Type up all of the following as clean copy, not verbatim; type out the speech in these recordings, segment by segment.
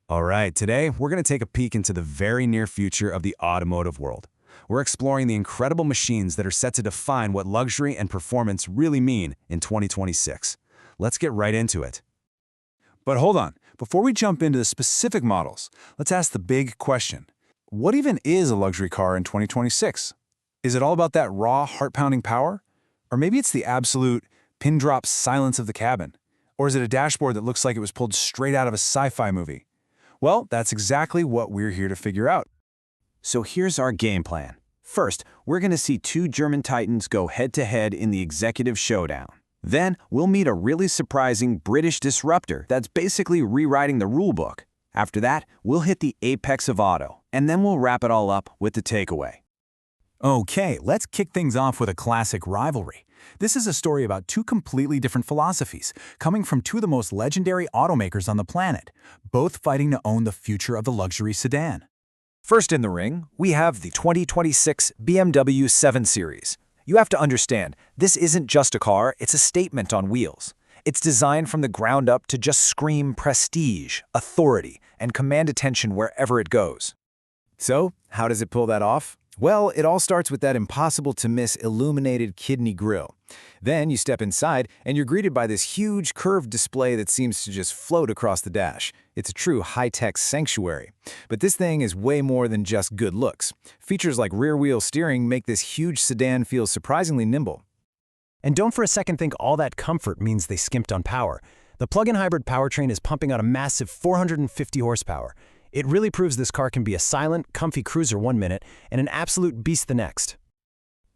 All right, today we're going to take a peek into the very near future of the automotive world. We're exploring the incredible machines that are set to define what luxury and performance really mean in 2026. Let's get right into it. But hold on, before we jump into the specific models, let's ask the big question. What even is a luxury car in 2026? Is it all about that raw, heart-pounding power? Or maybe it's the absolute pin-drop silence of the cabin? Or is it a dashboard that looks like it was pulled straight out of a sci-fi movie? Well, that's exactly what we're here to figure out. So here's our game plan. First, we're going to see two German titans go head-to-head in the executive showdown. Then, we'll meet a really surprising British disruptor that's basically rewriting the rulebook. After that, we'll hit the apex of auto, and then we'll wrap it all up with the takeaway. Okay, let's kick things off with a classic rivalry. This is a story about two completely different philosophies, coming from two of the most legendary automakers on the planet, both fighting to own the future of the luxury sedan. First in the ring, we have the 2026 BMW 7 Series. You have to understand, this isn't just a car, it's a statement on wheels. It's designed from the ground up to just scream prestige, authority, and command attention wherever it goes. So, how does it pull that off? Well, it all starts with that impossible-to-miss illuminated kidney grille. Then you step inside, and you're greeted by this huge curved display that seems to just float across the dash. It's a true high-tech sanctuary. But this thing is way more than just good looks. Features like rear-wheel steering make this huge sedan feel surprisingly nimble. And don't for a second think all that comfort means they skimped on power. The plug-in hybrid powertrain is pumping out a massive 450 horsepower. It really proves this car can be a silent, comfy cruiser one minute and an absolute beast the next.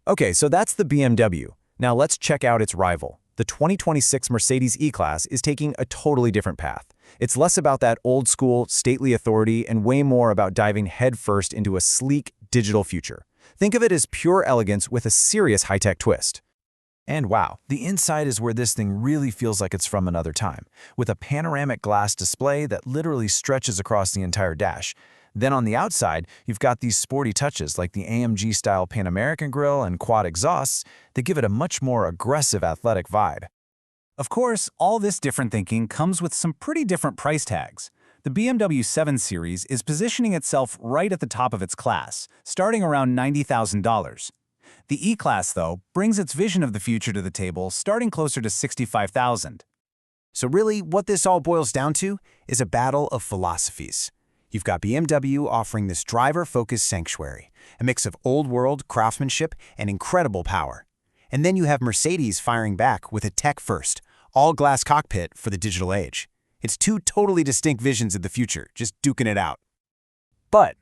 Okay, so that's the BMW. Now let's check out its rival. The 2026 Mercedes E-Class is taking a totally different path. It's less about that old-school, stately authority and way more about diving headfirst into a sleek, digital future. Think of it as pure elegance with a serious high-tech twist. And wow, the inside is where this thing really feels like it's from another time, with a panoramic glass display that literally stretches across the entire dash. Then on the outside, you've got these sporty touches like the AMG-style Pan American grille and quad exhausts that give it a much more aggressive athletic vibe. Of course, all this different thinking comes with some pretty different price tags. The BMW 7 Series is positioning itself right at the top of its class, starting around $90,000. The E-Class, though, brings its vision of the future to the table, starting closer to $65,000. So really, what this all boils down to is a battle of philosophies. You've got BMW offering this driver-focused sanctuary, a mix of old-world craftsmanship and incredible power. And then you have Mercedes firing back with a tech-first, all-glass cockpit for the digital age. It's two totally distinct visions of the future, just duking it out. But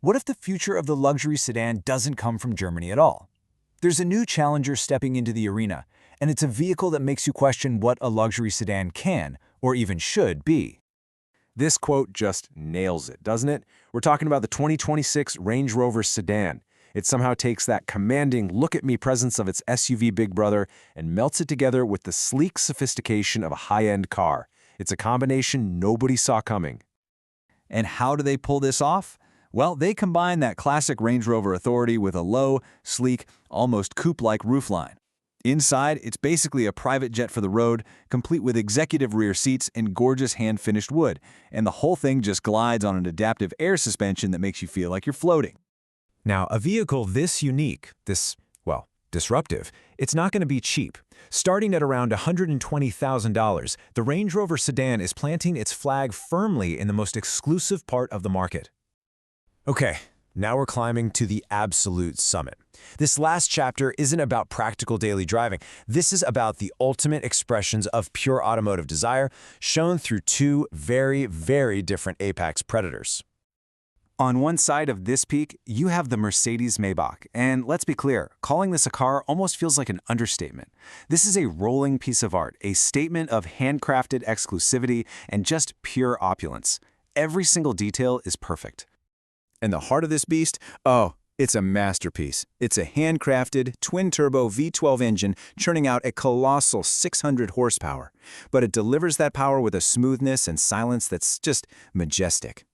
what if the future of the luxury sedan doesn't come from Germany at all? There's a new challenger stepping into the arena, and it's a vehicle that makes you question what a luxury sedan can, or even should, be. This quote just nails it, doesn't it? We're talking about the 2026 Range Rover sedan. It somehow takes that commanding look-at-me presence of its SUV big brother and melts it together with the sleek sophistication of a high-end car. It's a combination nobody saw coming. And how do they pull this off? Well, they combine that classic Range Rover authority with a low, sleek, almost coupe-like roofline. Inside, it's basically a private jet for the road, complete with executive rear seats and gorgeous hand-finished wood, and the whole thing just glides on an adaptive air suspension that makes you feel like you're floating. Now, a vehicle this unique, disruptive, it's not going to be cheap. Starting at around $120,000, the Range Rover sedan is planting its flag firmly in the most exclusive part of the market. Okay, now we're climbing to the absolute summit. This last chapter isn't about practical daily driving. This is about the ultimate expressions of pure automotive desire, shown through two very, very different apex predators. On one side of this peak, you have the Mercedes Maybach, and let's be clear, calling this a car almost feels like an understatement. This is a rolling piece of art, a statement of handcrafted exclusivity and just pure opulence. Every single detail is perfect. And the heart of this beast? Oh, it's a masterpiece. It's a handcrafted, twin-turbo V12 engine churning out a colossal 600 horsepower. But it delivers that power with a smoothness and silence that's just majestic.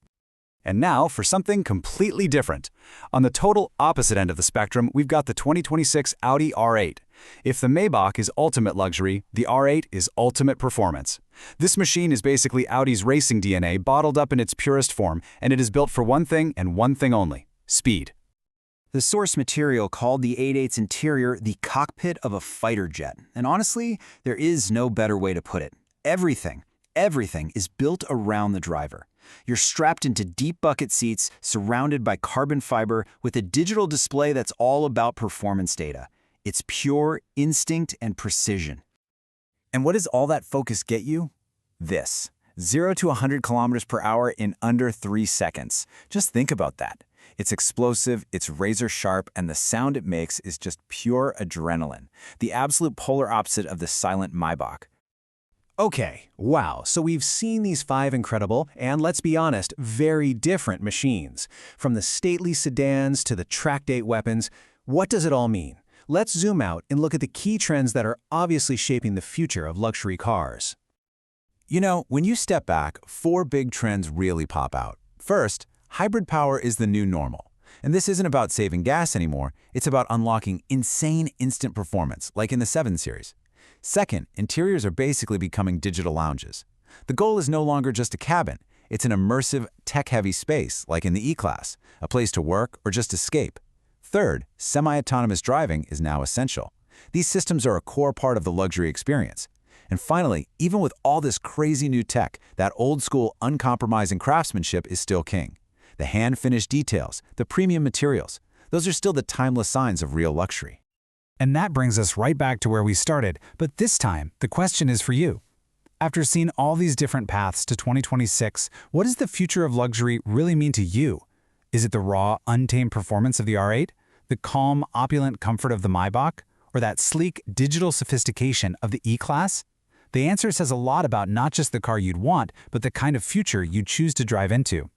And now for something completely different. On the total opposite end of the spectrum, we've got the 2026 Audi R8. If the Maybach is ultimate luxury, the R8 is ultimate performance. This machine is basically Audi's racing DNA bottled up in its purest form, and it is built for one thing and one thing only: speed. The source material called the 8.8's interior the cockpit of a fighter jet. And honestly, there is no better way to put it. Everything is built around the driver. You're strapped into deep bucket seats, surrounded by carbon fiber, with a digital display that's all about performance data. It's pure instinct and precision. And what does all that focus get you? This: 0 to 100 kilometers per hour in under 3 seconds. Just think about that. It's explosive, it's razor sharp, and the sound it makes is just pure adrenaline. The absolute polar opposite of the silent Maybach. Okay, wow, so we've seen these 5 incredible, and let's be honest, very different machines. From the stately sedans to the track-date weapons, what does it all mean? Let's zoom out and look at the key trends that are obviously shaping the future of luxury cars. You know, when you step back, 4 big trends really pop out. First, hybrid power is the new normal. And this isn't about saving gas anymore, it's about unlocking insane instant performance, like in the 7 Series. Second, interiors are basically becoming digital lounges. The goal is no longer just a cabin, it's an immersive, tech-heavy space, like in the E-Class, a place to work or just escape. Third, semi-autonomous driving is now essential. These systems are a core part of the luxury experience. And finally, even with all this crazy new tech, that old-school, uncompromising craftsmanship is still king. The hand-finished details, the premium materials, those are still the timeless signs of real luxury. And that brings us right back to where we started, but this time, the question is for you. After seeing all these different paths to 2026, what does the future of luxury really mean to you? Is it the raw, untamed performance of the R8? The calm, opulent comfort of the Maybach? Or that sleek, digital sophistication of the E-Class? The answer says a lot about not just the car you'd want, but the kind of future you'd choose to drive into.